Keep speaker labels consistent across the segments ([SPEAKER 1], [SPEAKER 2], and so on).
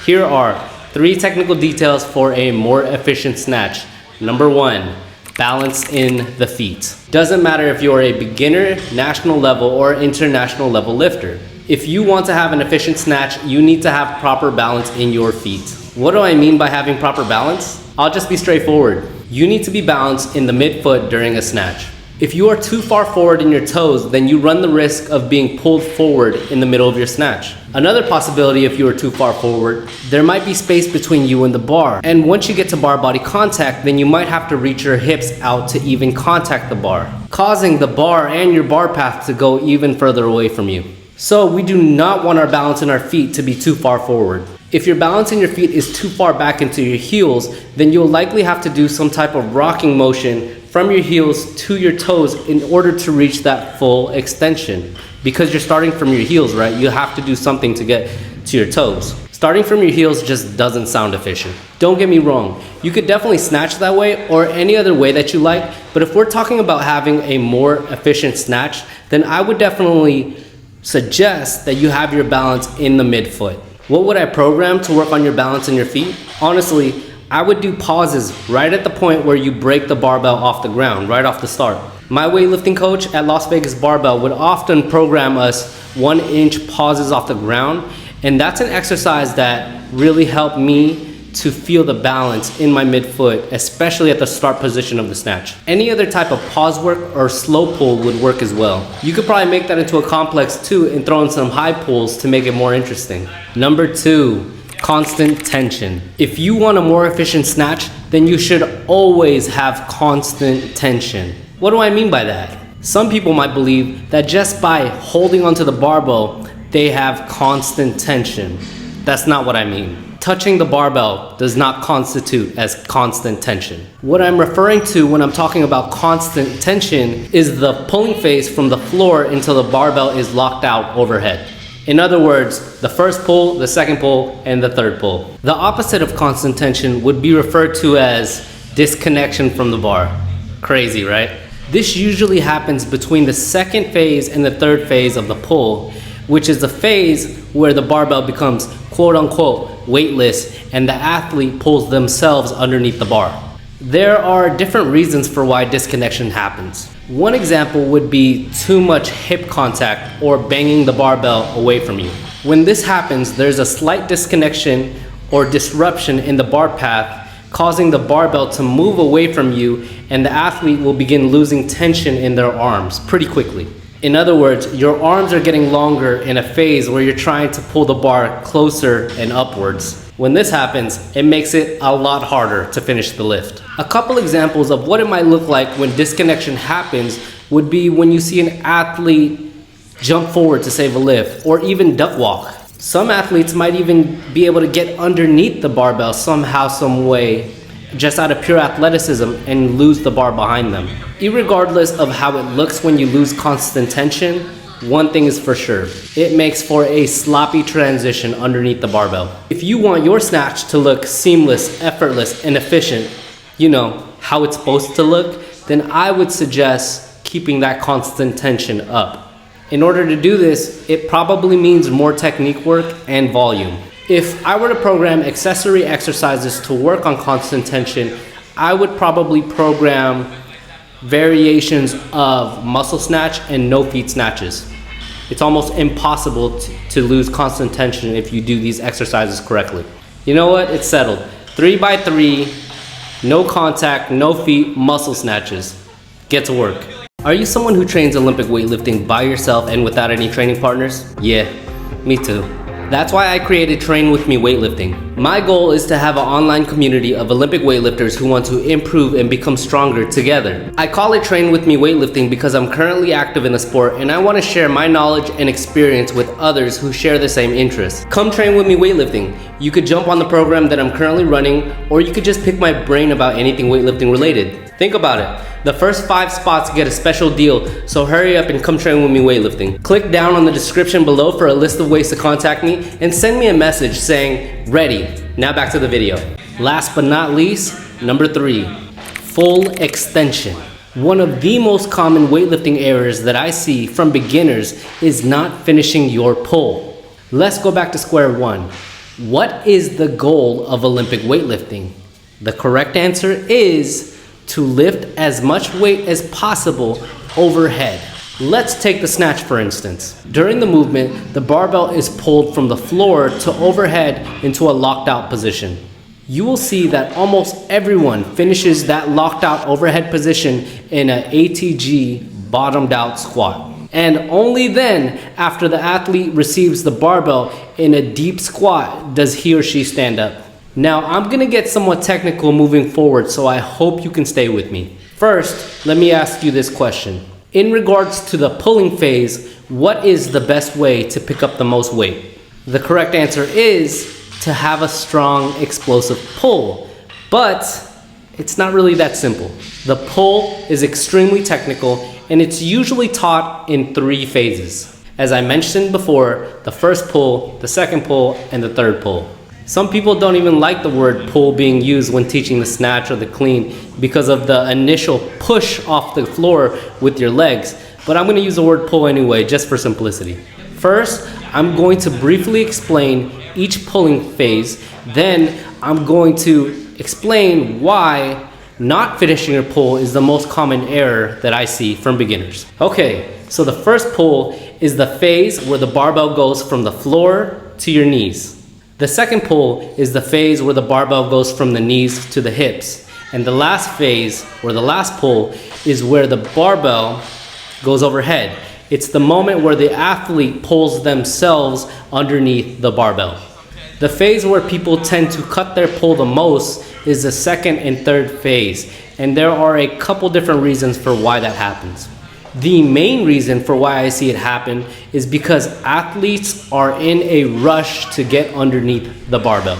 [SPEAKER 1] Here are 3 technical details for a more efficient snatch. Number 1, balance in the feet. Doesn't matter if you're a beginner, national level, or international level lifter. If you want to have an efficient snatch, you need to have proper balance in your feet. What do I mean by having proper balance? I'll just be straightforward. You need to be balanced in the midfoot during a snatch. If you are too far forward in your toes, then you run the risk of being pulled forward in the middle of your snatch. Another possibility, if you are too far forward, there might be space between you and the bar. And once you get to bar body contact, then you might have to reach your hips out to even contact the bar, causing the bar and your bar path to go even further away from you. So we do not want our balance in our feet to be too far forward. If your balance in your feet is too far back into your heels, then you'll likely have to do some type of rocking motion from your heels to your toes in order to reach that full extension. Because you're starting from your heels, right? You have to do something to get to your toes. Starting from your heels just doesn't sound efficient. Don't get me wrong. You could definitely snatch that way or any other way that you like, but if we're talking about having a more efficient snatch, then I would definitely suggest that you have your balance in the midfoot. What would I program to work on your balance in your feet? Honestly, I would do pauses right at the point where you break the barbell off the ground, right off the start. My weightlifting coach at Las Vegas Barbell would often program us 1-inch pauses off the ground, and that's an exercise that really helped me to feel the balance in my midfoot, especially at the start position of the snatch. Any other type of pause work or slow pull would work as well. You could probably make that into a complex too and throw in some high pulls to make it more interesting. Number 2, constant tension. If you want a more efficient snatch, then you should always have constant tension. What do I mean by that? Some people might believe that just by holding onto the barbell, they have constant tension. That's not what I mean. Touching the barbell does not constitute as constant tension. What I'm referring to when I'm talking about constant tension is the pulling phase from the floor until the barbell is locked out overhead. In other words, the first pull, the second pull, and the third pull. The opposite of constant tension would be referred to as disconnection from the bar. Crazy, right? This usually happens between the second phase and the third phase of the pull, which is the phase where the barbell becomes quote unquote weightless and the athlete pulls themselves underneath the bar. There are different reasons for why disconnection happens. One example would be too much hip contact or banging the barbell away from you. When this happens, there's a slight disconnection or disruption in the bar path, causing the barbell to move away from you, and the athlete will begin losing tension in their arms pretty quickly. In other words, your arms are getting longer in a phase where you're trying to pull the bar closer and upwards. When this happens, it makes it a lot harder to finish the lift. A couple examples of what it might look like when disconnection happens would be when you see an athlete jump forward to save a lift or even duck walk. Some athletes might even be able to get underneath the barbell somehow, some way, just out of pure athleticism and lose the bar behind them. Irregardless of how it looks when you lose constant tension, one thing is for sure, it makes for a sloppy transition underneath the barbell. If you want your snatch to look seamless, effortless, and efficient, you know, how it's supposed to look, then I would suggest keeping that constant tension up. In order to do this, it probably means more technique work and volume. If I were to program accessory exercises to work on constant tension, I would probably program variations of muscle snatch and no feet snatches. It's almost impossible to lose constant tension if you do these exercises correctly. You know what? It's settled. 3x3, no contact, no feet, muscle snatches. Get to work. Are you someone who trains Olympic weightlifting by yourself and without any training partners? Yeah, me too. That's why I created Train With Me Weightlifting. My goal is to have an online community of Olympic weightlifters who want to improve and become stronger together. I call it Train With Me Weightlifting because I'm currently active in the sport and I want to share my knowledge and experience with others who share the same interests. Come train with me weightlifting. You could jump on the program that I'm currently running, or you could just pick my brain about anything weightlifting related. Think about it. The first 5 spots get a special deal, so hurry up and come train with me weightlifting. Click down on the description below for a list of ways to contact me and send me a message saying, ready. Now back to the video. Last but not least, number 3, full extension. One of the most common weightlifting errors that I see from beginners is not finishing your pull. Let's go back to square one. What is the goal of Olympic weightlifting? The correct answer is to lift as much weight as possible overhead. Let's take the snatch for instance. During the movement, the barbell is pulled from the floor to overhead into a locked out position. You will see that almost everyone finishes that locked out overhead position in an ATG bottomed out squat. And only then, after the athlete receives the barbell in a deep squat, does he or she stand up. Now, I'm gonna get somewhat technical moving forward, so I hope you can stay with me. First, let me ask you this question. In regards to the pulling phase, what is the best way to pick up the most weight? The correct answer is to have a strong, explosive pull, but it's not really that simple. The pull is extremely technical, and it's usually taught in 3 phases. As I mentioned before, the first pull, the second pull, and the third pull. Some people don't even like the word pull being used when teaching the snatch or the clean because of the initial push off the floor with your legs, but I'm gonna use the word pull anyway, just for simplicity. First, I'm going to briefly explain each pulling phase, then I'm going to explain why not finishing your pull is the most common error that I see from beginners. Okay, so the first pull is the phase where the barbell goes from the floor to your knees. The second pull is the phase where the barbell goes from the knees to the hips. And the last phase, or the last pull, is where the barbell goes overhead. It's the moment where the athlete pulls themselves underneath the barbell. The phase where people tend to cut their pull the most is the second and third phase, and there are a couple different reasons for why that happens. The main reason for why I see it happen is because athletes are in a rush to get underneath the barbell.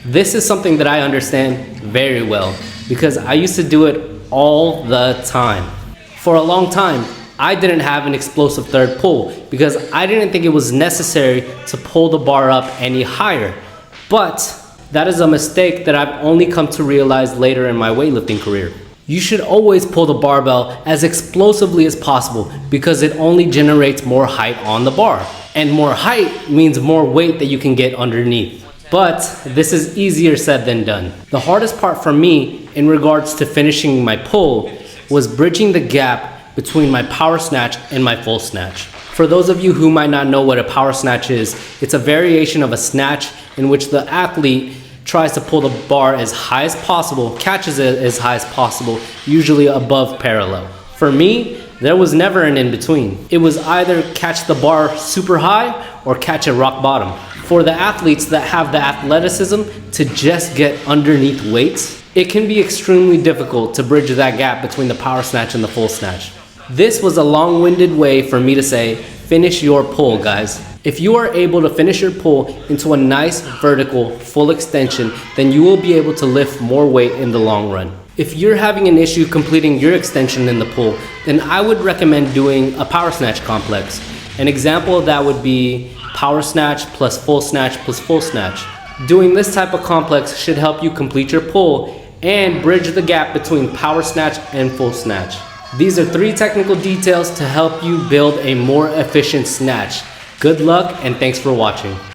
[SPEAKER 1] This is something that I understand very well because I used to do it all the time. For a long time, I didn't have an explosive third pull because I didn't think it was necessary to pull the bar up any higher. But that is a mistake that I've only come to realize later in my weightlifting career. You should always pull the barbell as explosively as possible because it only generates more height on the bar. And more height means more weight that you can get underneath. But this is easier said than done. The hardest part for me in regards to finishing my pull was bridging the gap between my power snatch and my full snatch. For those of you who might not know what a power snatch is, it's a variation of a snatch in which the athlete tries to pull the bar as high as possible, catches it as high as possible, usually above parallel. For me, there was never an in-between. It was either catch the bar super high or catch it rock bottom. For the athletes that have the athleticism to just get underneath weights, it can be extremely difficult to bridge that gap between the power snatch and the full snatch. This was a long-winded way for me to say, finish your pull, guys. If you are able to finish your pull into a nice vertical full extension, then you will be able to lift more weight in the long run. If you're having an issue completing your extension in the pull, then I would recommend doing a power snatch complex. An example of that would be power snatch plus full snatch plus full snatch. Doing this type of complex should help you complete your pull and bridge the gap between power snatch and full snatch. These are 3 technical details to help you build a more efficient snatch. Good luck and thanks for watching.